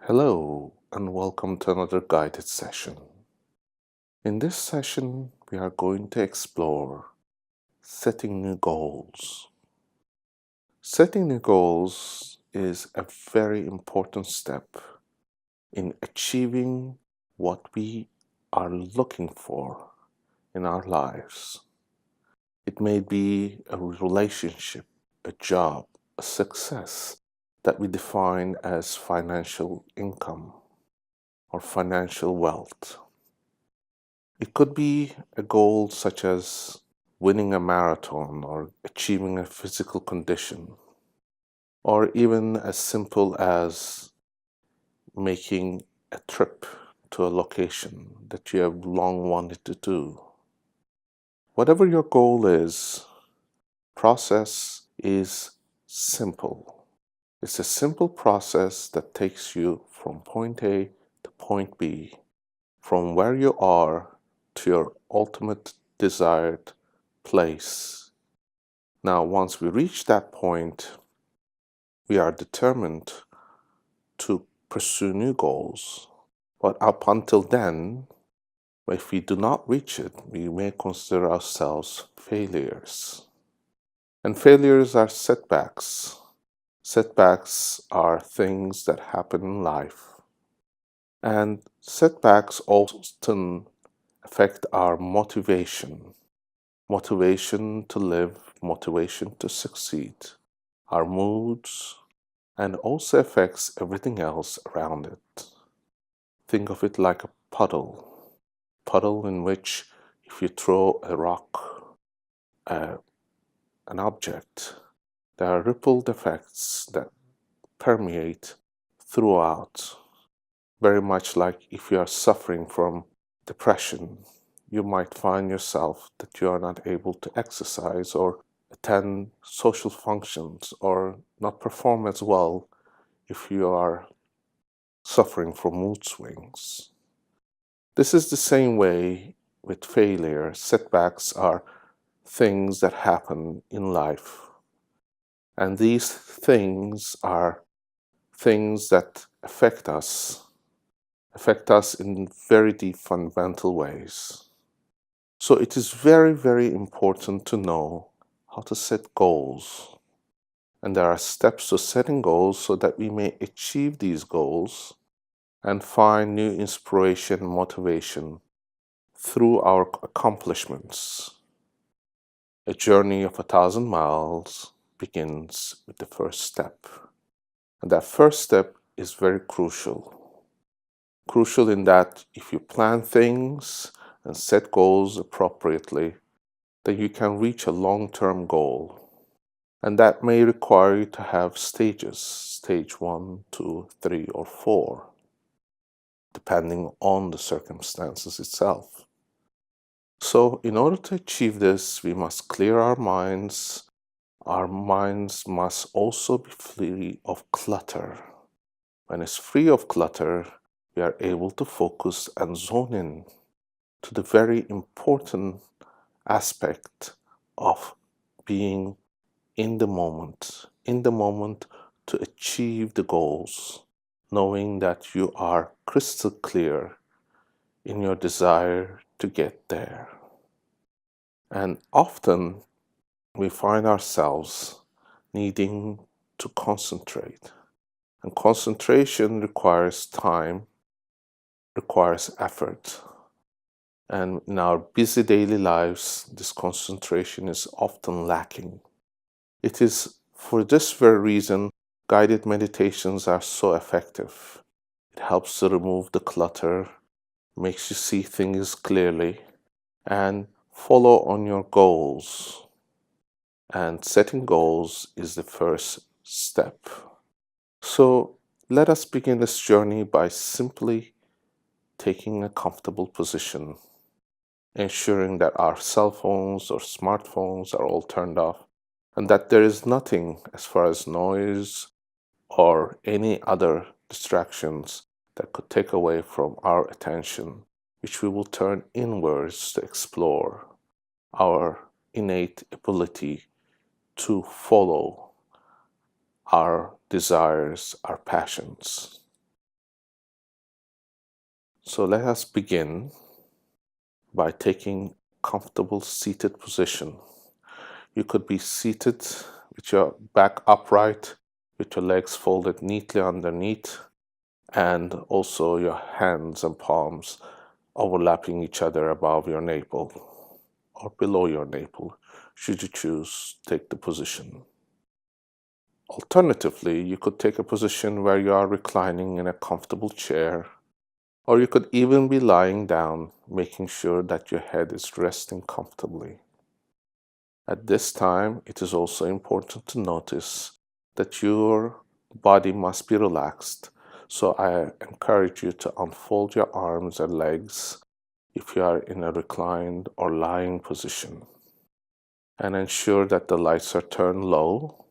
Hello, and welcome to another guided session. In this session, we are going to explore setting new goals. Setting new goals is a very important step in achieving what we are looking for in our lives. It may be a relationship, a job, a success that we define as financial income or financial wealth. It could be a goal such as winning a marathon or achieving a physical condition, or even as simple as making a trip to a location that you have long wanted to do. Whatever your goal is, process is simple. It's a simple process that takes you from point A to point B, from where you are to your ultimate desired place. Now, once we reach that point, we are determined to pursue new goals. But up until then, if we do not reach it, we may consider ourselves failures. And failures are setbacks. Setbacks are things that happen in life. And setbacks often affect our motivation to live, motivation to succeed, our moods, and also affects everything else around it. Think of it like a puddle in which if you throw a rock, an object, there are ripple effects that permeate throughout. Very much like if you are suffering from depression, you might find yourself that you are not able to exercise or attend social functions or not perform as well if you are suffering from mood swings. This is the same way with failure. Setbacks are things that happen in life. And these things are things that affect us in very deep fundamental ways. So it is very, very important to know how to set goals. And there are steps to setting goals so that we may achieve these goals and find new inspiration and motivation through our accomplishments. A journey of 1,000 miles begins with the first step. And that first step is very crucial. Crucial in that if you plan things and set goals appropriately, then you can reach a long-term goal. And that may require you to have stages, stage 1, 2, 3, or 4, depending on the circumstances itself. So in order to achieve this, we must clear our minds. Our minds must also be free of clutter. When it's free of clutter, we are able to focus and zone in to the very important aspect of being in the moment to achieve the goals, knowing that you are crystal clear in your desire to get there. And often we find ourselves needing to concentrate. And concentration requires time, requires effort. And in our busy daily lives, this concentration is often lacking. It is for this very reason guided meditations are so effective. It helps to remove the clutter, makes you see things clearly, and follow on your goals. And setting goals is the first step. So let us begin this journey by simply taking a comfortable position, ensuring that our cell phones or smartphones are all turned off, and that there is nothing as far as noise or any other distractions that could take away from our attention, which we will turn inwards to explore our innate ability to follow our desires, our passions. So let us begin by taking a comfortable seated position. You could be seated with your back upright, with your legs folded neatly underneath, and also your hands and palms overlapping each other above your navel or below your navel, should you choose to take the position. Alternatively, you could take a position where you are reclining in a comfortable chair, or you could even be lying down, making sure that your head is resting comfortably. At this time, it is also important to notice that your body must be relaxed, so I encourage you to unfold your arms and legs if you are in a reclined or lying position, and ensure that the lights are turned low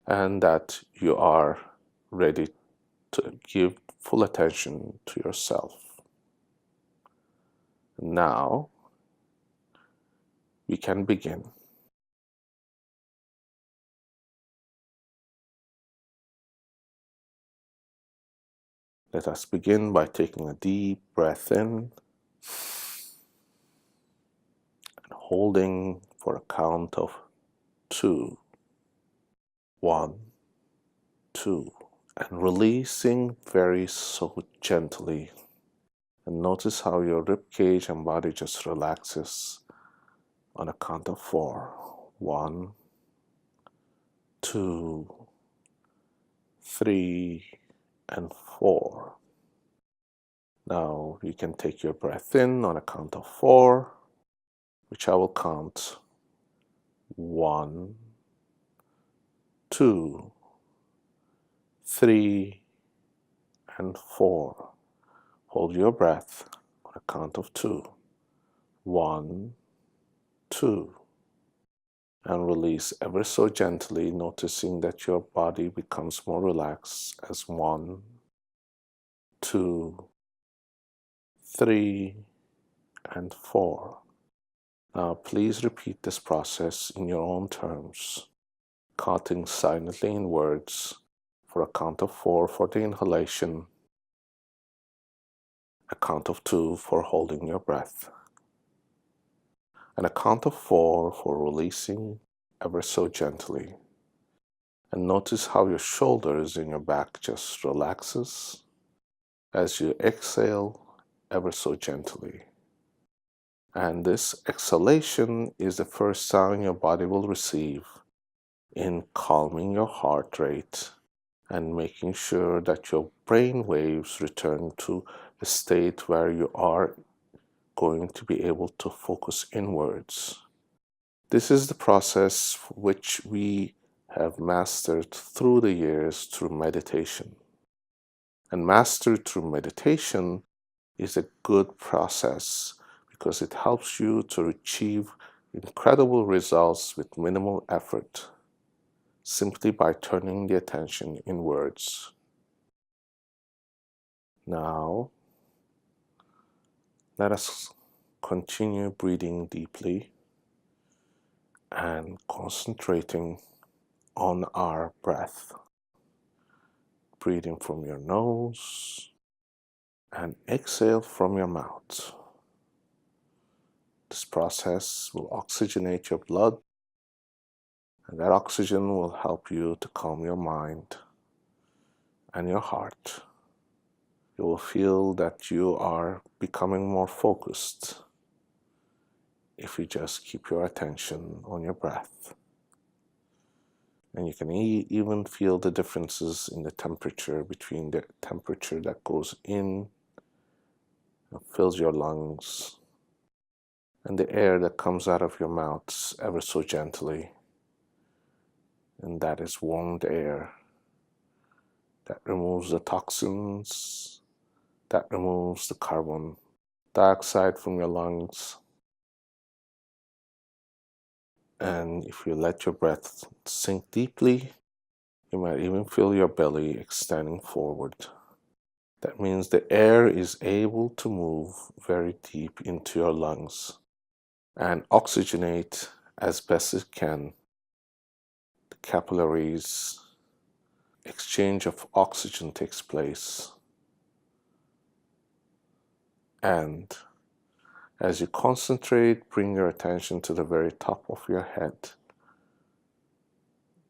and that you are ready to give full attention to yourself. Now we can begin. Let us begin by taking a deep breath in and holding for a count of 2. 1, 2, and releasing very so gently. And notice how your rib cage and body just relaxes on a count of 4. 1, 2, 3, and 4. Now you can take your breath in on a count of 4, which I will count 1, 2, 3, and 4. Hold your breath on a count of 2. 1, 2. And release ever so gently, noticing that your body becomes more relaxed as 1, 2, 3, and 4. Now please repeat this process in your own terms, counting silently in words for a count of 4 for the inhalation, a count of 2 for holding your breath, and a count of 4 for releasing ever so gently. And notice how your shoulders and your back just relaxes as you exhale ever so gently. And this exhalation is the first sign your body will receive in calming your heart rate and making sure that your brain waves return to a state where you are going to be able to focus inwards. This is the process which we have mastered through the years through meditation. And mastered through meditation is a good process because it helps you to achieve incredible results with minimal effort, simply by turning the attention inwards. Now, let us continue breathing deeply and concentrating on our breath. Breathing from your nose and exhale from your mouth. This process will oxygenate your blood, and that oxygen will help you to calm your mind and your heart. You will feel that you are becoming more focused if you just keep your attention on your breath. And you can even feel the differences in the temperature between the temperature that goes in and fills your lungs and the air that comes out of your mouth ever so gently. And that is warmed air that removes the toxins, that removes the carbon dioxide from your lungs. And if you let your breath sink deeply, you might even feel your belly extending forward. That means the air is able to move very deep into your lungs and oxygenate as best it can. The capillaries, exchange of oxygen takes place. And as you concentrate, bring your attention to the very top of your head.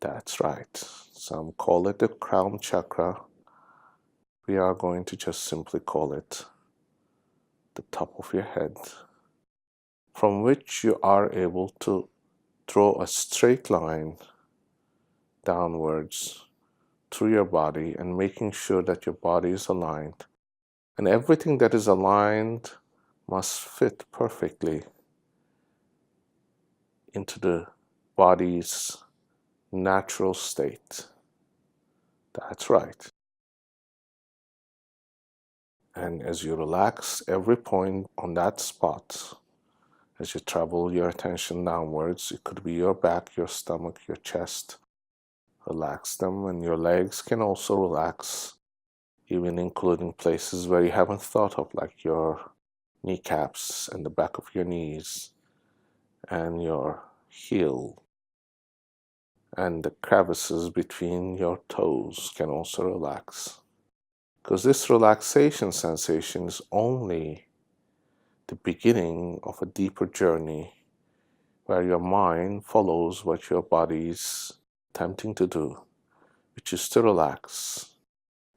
That's right. Some call it the crown chakra. We are going to just simply call it the top of your head, from which you are able to draw a straight line downwards through your body and making sure that your body is aligned. And everything that is aligned must fit perfectly into the body's natural state. That's right. And as you relax every point on that spot, as you travel your attention downwards, it could be your back, your stomach, your chest. Relax them, and your legs can also relax, even including places where you haven't thought of, like your kneecaps and the back of your knees and your heel. And the crevices between your toes can also relax. Because this relaxation sensation is only the beginning of a deeper journey where your mind follows what your body is attempting to do, which is to relax.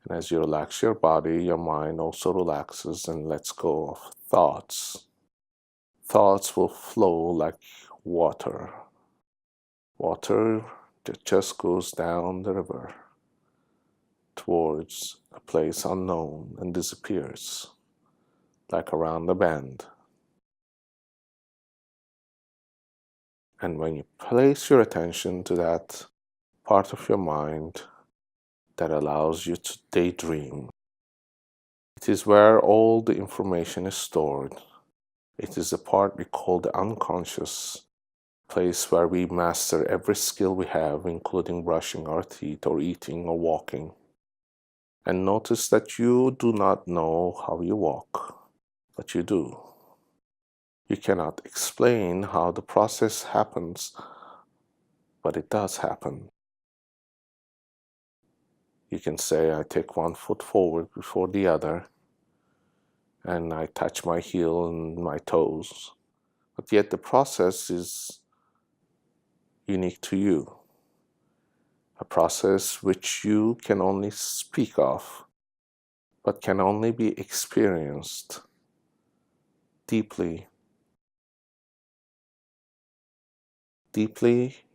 And as you relax your body, your mind also relaxes and lets go of thoughts. Thoughts will flow like water. Water that just goes down the river towards a place unknown and disappears, like around a bend. And when you place your attention to that part of your mind that allows you to daydream, it is where all the information is stored. It is the part we call the unconscious, place where we master every skill we have, including brushing our teeth or eating or walking. And notice that you do not know how you walk, but you do. You cannot explain how the process happens, but it does happen. You can say, I take one foot forward before the other, and I touch my heel and my toes. But yet the process is unique to you. A process which you can only speak of, but can only be experienced deeply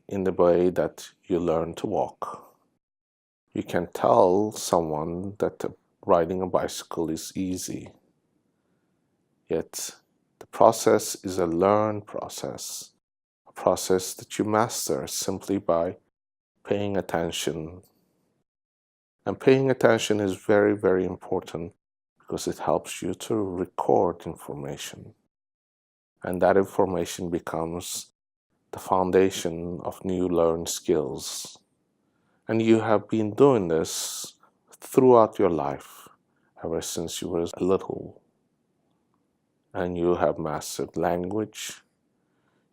in the way that you learn to walk. You can tell someone that riding a bicycle is easy, yet the process is a learned process, a process that you master simply by paying attention. And paying attention is very, very important because it helps you to record information. And that information becomes the foundation of new learned skills. And you have been doing this throughout your life, ever since you were little. And you have mastered language,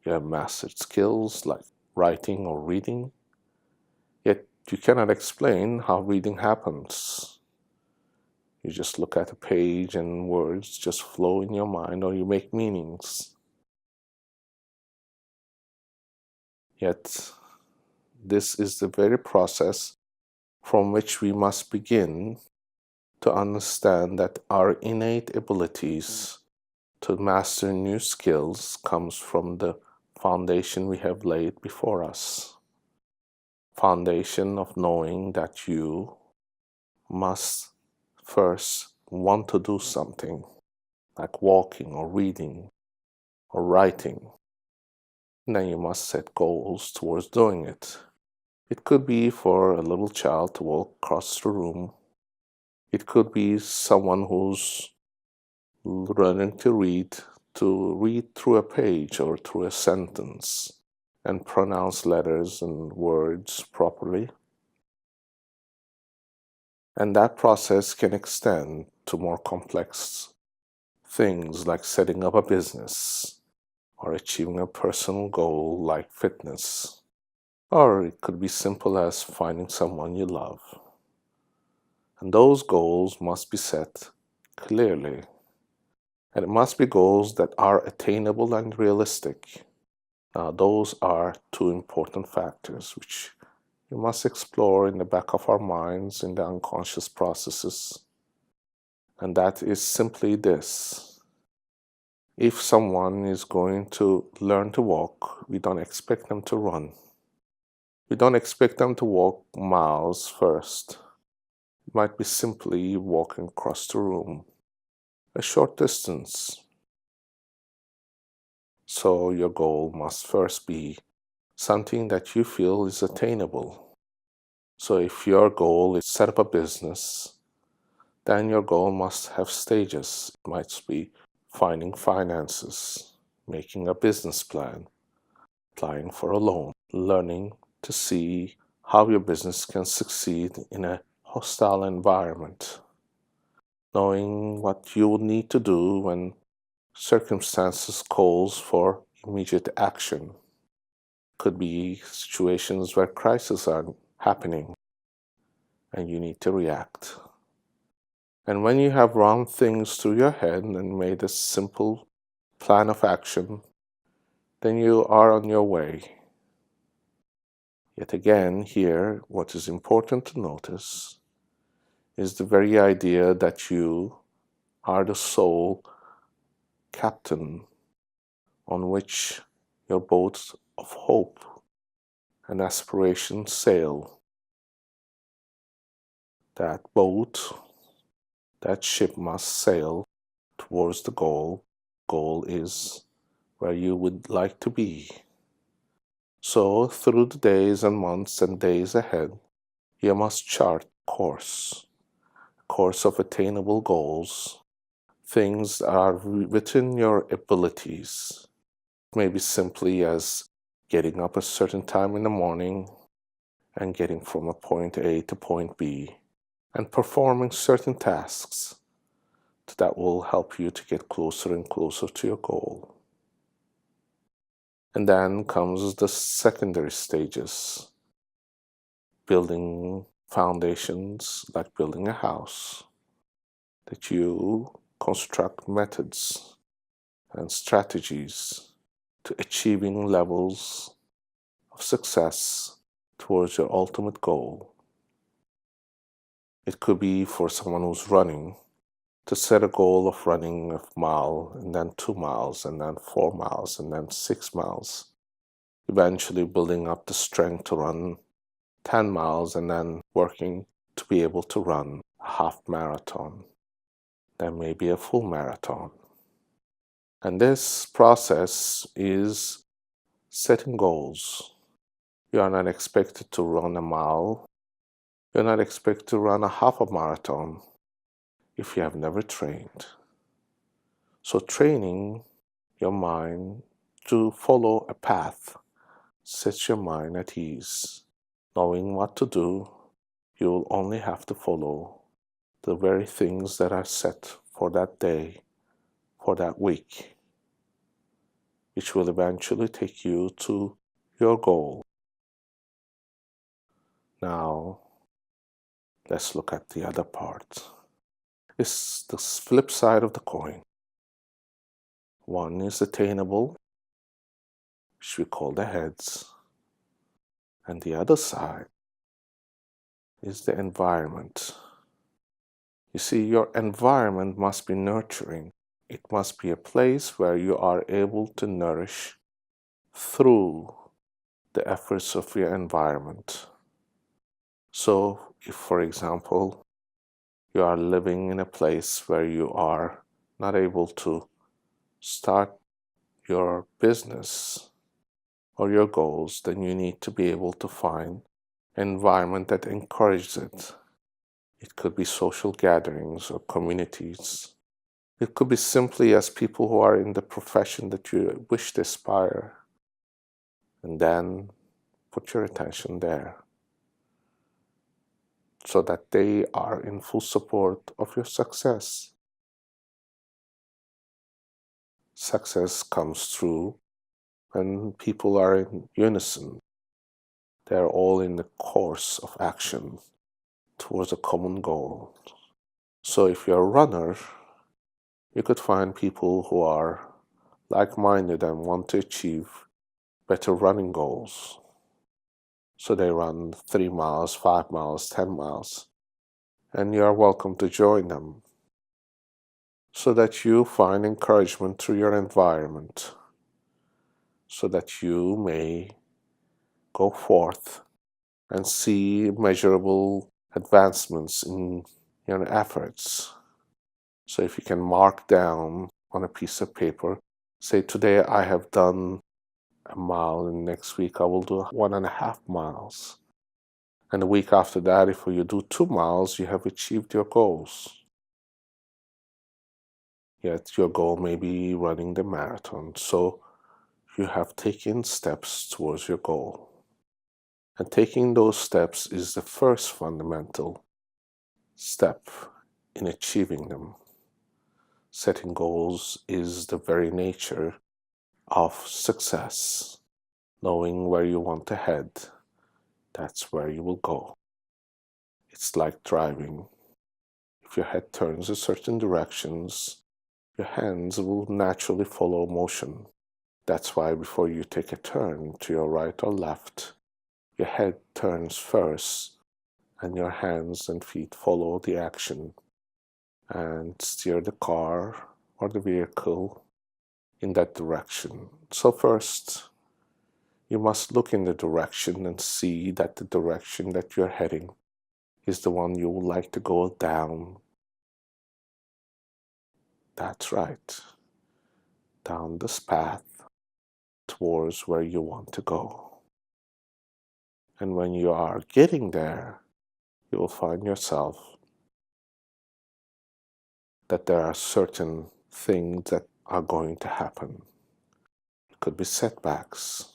you have mastered skills like writing or reading, yet you cannot explain how reading happens. You just look at a page and words just flow in your mind, or you make meanings. Yet this is the very process from which we must begin to understand that our innate abilities to master new skills comes from the foundation we have laid before us. Foundation of knowing that you must first want to do something, like walking or reading or writing. And then you must set goals towards doing it. It could be for a little child to walk across the room. It could be someone who's learning to read through a page or through a sentence and pronounce letters and words properly. And that process can extend to more complex things like setting up a business or achieving a personal goal like fitness. Or it could be simple as finding someone you love. And those goals must be set clearly. And it must be goals that are attainable and realistic. Now, those are two important factors which we must explore in the back of our minds in the unconscious processes. And that is simply this. If someone is going to learn to walk, we don't expect them to run. We don't expect them to walk miles first. It might be simply walking across the room, a short distance. So your goal must first be something that you feel is attainable. So if your goal is to set up a business, then your goal must have stages. It might be finding finances, making a business plan, applying for a loan, learning to see how your business can succeed in a hostile environment, knowing what you will need to do when circumstances calls for immediate action. Could be situations where crises are happening and you need to react. And when you have run things through your head and made a simple plan of action, then you are on your way. Yet again, here, what is important to notice is the very idea that you are the sole captain on which your boat of hope and aspiration sail. That boat, that ship must sail towards the goal. Goal is where you would like to be. So, through the days and months and days ahead, you must chart a course of attainable goals, things that are within your abilities. Maybe simply as getting up a certain time in the morning and getting from a point A to point B and performing certain tasks that will help you to get closer and closer to your goal. And then comes the secondary stages, building foundations like building a house, that you construct methods and strategies to achieving levels of success towards your ultimate goal. It could be for someone who's running to set a goal of running a mile and then 2 miles and then 4 miles and then 6 miles, eventually building up the strength to run 10 miles and then working to be able to run a half marathon, then maybe a full marathon. And this process is setting goals. You are not expected to run a mile. You're not expected to run a half a marathon if you have never trained. So training your mind to follow a path sets your mind at ease. Knowing what to do, you will only have to follow the very things that are set for that day, for that week, which will eventually take you to your goal. Now, let's look at the other part. It's the flip side of the coin. One is attainable, which we call the heads, and the other side is the environment. You see, your environment must be nurturing. It must be a place where you are able to nourish through the efforts of your environment. So, if, for example, you are living in a place where you are not able to start your business or your goals, then you need to be able to find an environment that encourages it. It could be social gatherings or communities. It could be simply as people who are in the profession that you wish to aspire. And then put your attention there so that they are in full support of your success. Success comes through when people are in unison. They're all in the course of action towards a common goal. So if you're a runner, You could find people who are like-minded and want to achieve better running goals. So they run 3 miles, 5 miles, 10 miles, and you are welcome to join them so that you find encouragement through your environment, so that you may go forth and see measurable advancements in your efforts. So if you can mark down on a piece of paper, say today I have done a mile, and next week I will do 1.5 miles. And the week after that, if you do 2 miles, you have achieved your goals. Yet your goal may be running the marathon, so you have taken steps towards your goal. And taking those steps is the first fundamental step in achieving them. Setting goals is the very nature of success. Knowing where you want to head, that's where you will go. It's like driving. If your head turns in certain directions, your hands will naturally follow motion. That's why before you take a turn to your right or left, your head turns first and your hands and feet follow the action and steer the car or the vehicle in that direction. So first, you must look in the direction and see that the direction that you're heading is the one you would like to go down. That's right. Down this path towards where you want to go. And when you are getting there, you will find yourself that there are certain things that are going to happen. It could be setbacks.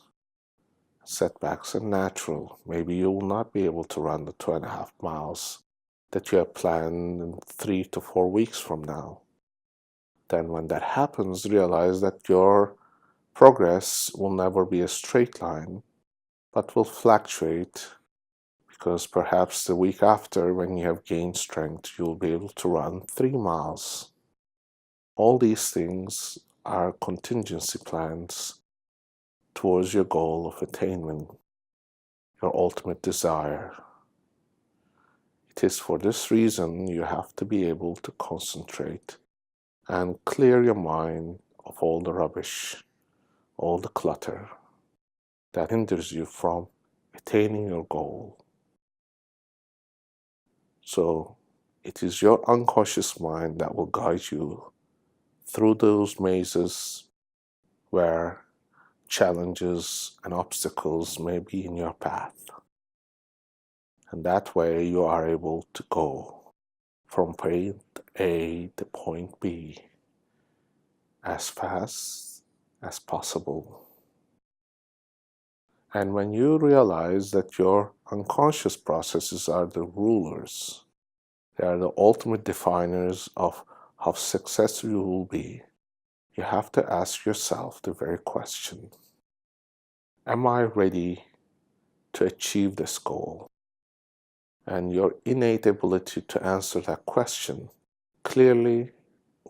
Setbacks are natural. Maybe you will not be able to run the 2.5 miles that you have planned in 3 to 4 weeks from now. Then when that happens, realize that your progress will never be a straight line, but will fluctuate, because perhaps the week after, when you have gained strength, you'll be able to run 3 miles. All these things are contingency plans towards your goal of attainment, your ultimate desire. It is for this reason you have to be able to concentrate and clear your mind of all the rubbish, all the clutter that hinders you from attaining your goal. So it is your unconscious mind that will guide you through those mazes where challenges and obstacles may be in your path. And that way you are able to go from point A to point B as fast as possible. And when you realize that your unconscious processes are the rulers, they are the ultimate definers of how successful you will be, you have to ask yourself the very question: am I ready to achieve this goal? And your innate ability to answer that question clearly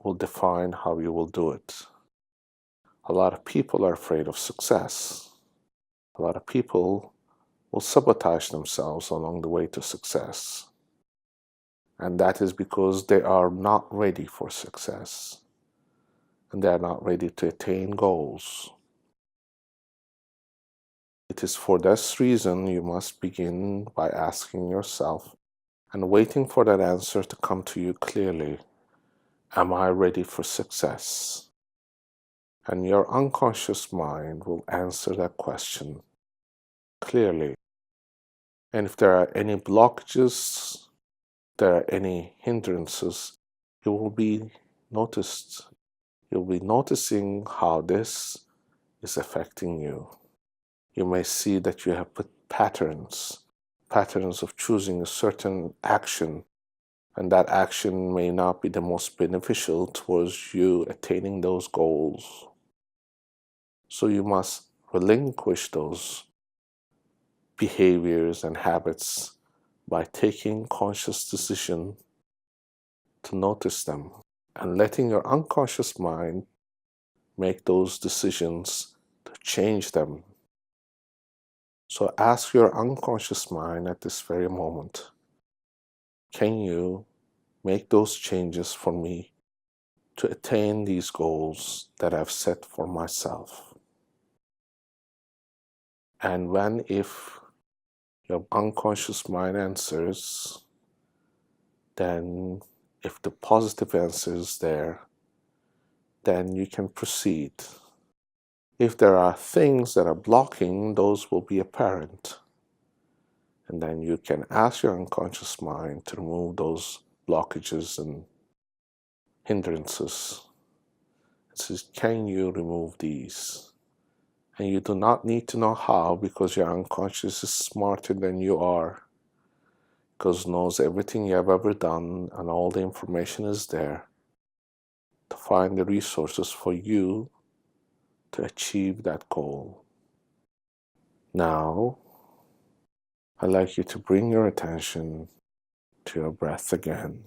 will define how you will do it. A lot of people are afraid of success. A lot of people will sabotage themselves along the way to success. And that is because they are not ready for success. And they are not ready to attain goals. It is for this reason you must begin by asking yourself and waiting for that answer to come to you clearly: am I ready for success? And your unconscious mind will answer that question clearly. And if there are any blockages, there are any hindrances, you will be noticed. You'll be noticing how this is affecting you. You may see that you have put patterns of choosing a certain action, and that action may not be the most beneficial towards you attaining those goals. So you must relinquish those behaviors and habits by taking conscious decision to notice them and letting your unconscious mind make those decisions to change them. So ask your unconscious mind at this very moment, can you make those changes for me to attain these goals that I've set for myself? And when, if your unconscious mind answers, then if the positive answer is there, then you can proceed. If there are things that are blocking, those will be apparent. And then you can ask your unconscious mind to remove those blockages and hindrances. It says, can you remove these? And you do not need to know how, because your unconscious is smarter than you are, because it knows everything you have ever done and all the information is there to find the resources for you to achieve that goal. Now, I'd like you to bring your attention to your breath again.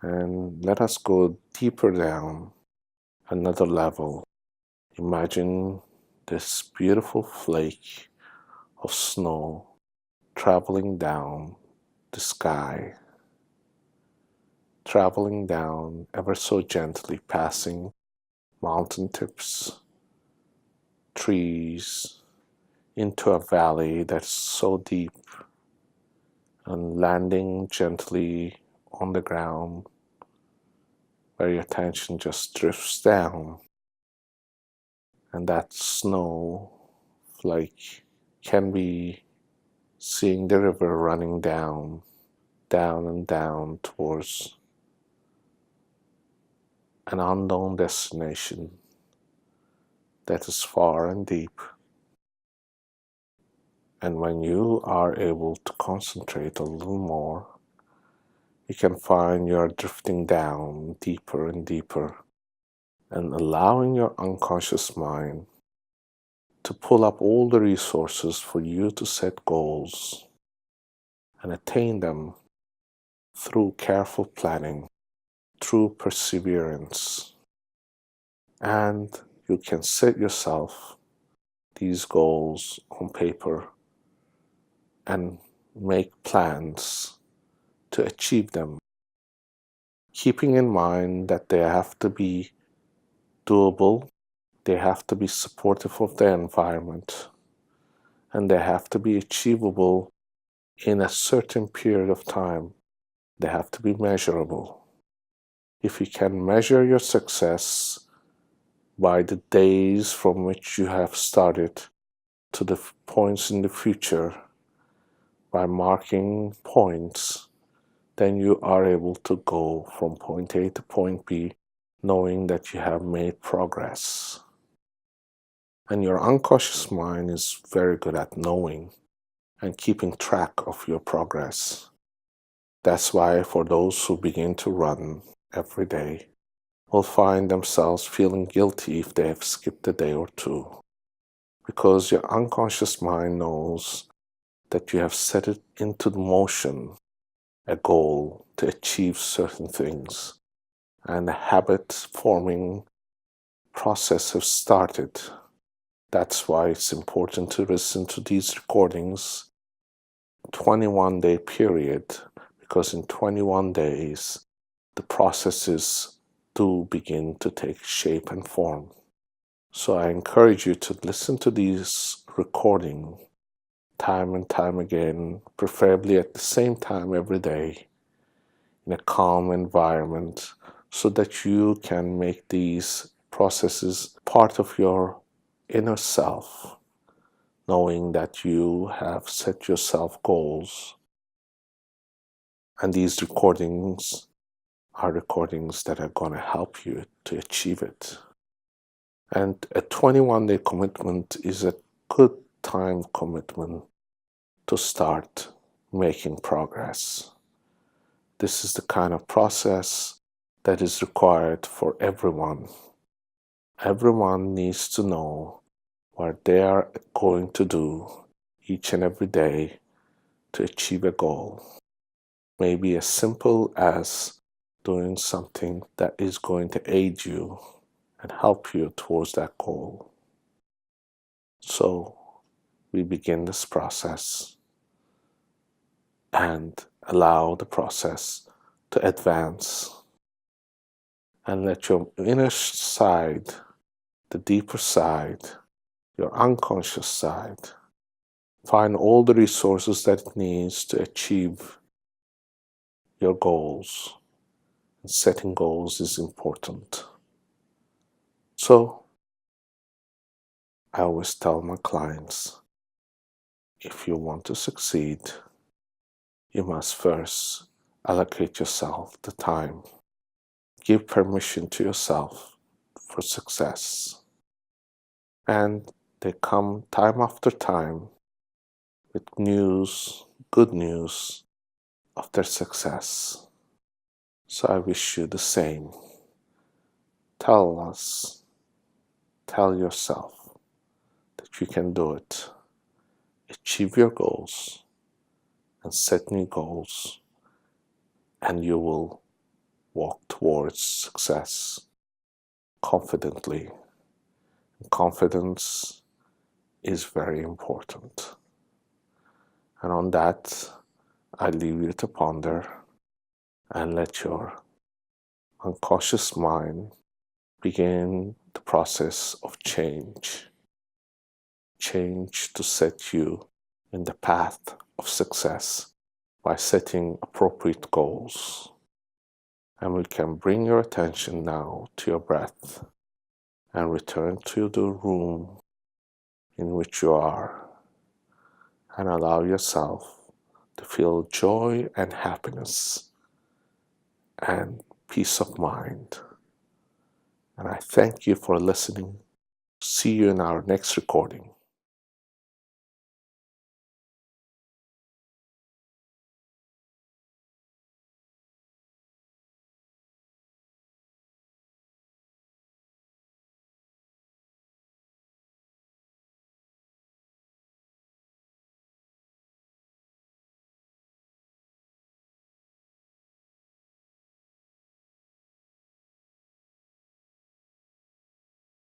And let us go deeper down, another level. Imagine this beautiful flake of snow traveling down the sky, traveling down ever so gently, passing mountain tips, trees, into a valley that's so deep, and landing gently on the ground where your attention just drifts down, and that snow flake can be seeing the river running down, down and down towards an unknown destination that is far and deep. And when you are able to concentrate a little more, you can find you're drifting down deeper and deeper, and allowing your unconscious mind to pull up all the resources for you to set goals and attain them through careful planning, through perseverance. And you can set yourself these goals on paper and make plans to achieve them, keeping in mind that they have to be doable, they have to be supportive of the environment, and they have to be achievable in a certain period of time. They have to be measurable. If you can measure your success by the days from which you have started to the points in the future, by marking points, then you are able to go from point A to point B, knowing that you have made progress. And your unconscious mind is very good at knowing and keeping track of your progress. That's why for those who begin to run every day will find themselves feeling guilty if they have skipped a day or two, because your unconscious mind knows that you have set it into motion, a goal to achieve certain things, and a habit forming process has started. That's why it's important to listen to these recordings 21-day period, because in 21 days the processes do begin to take shape and form. So I encourage you to listen to these recordings time and time again, preferably at the same time every day, in a calm environment, so that you can make these processes part of your inner self, knowing that you have set yourself goals. And these recordings are recordings that are going to help you to achieve it. And a 21-day commitment is a good time commitment to start making progress. This is the kind of process that is required for everyone. Everyone needs to know what they are going to do each and every day to achieve a goal. Maybe as simple as doing something that is going to aid you and help you towards that goal. So we begin this process and allow the process to advance, and let your inner side, the deeper side, your unconscious side, find all the resources that it needs to achieve your goals. And setting goals is important. So I always tell my clients, if you want to succeed, you must first allocate yourself the time. Give permission to yourself for success. And they come time after time with news, good news of their success. So I wish you the same. Tell yourself that you can do it. Achieve your goals and set new goals, and you will walk towards success confidently. Confidence is very important. And on that, I leave you to ponder and let your unconscious mind begin the process of change. Change to set you in the path of success by setting appropriate goals. And we can bring your attention now to your breath and return to the room in which you are, and allow yourself to feel joy and happiness and peace of mind. And I thank you for listening. See you in our next recording.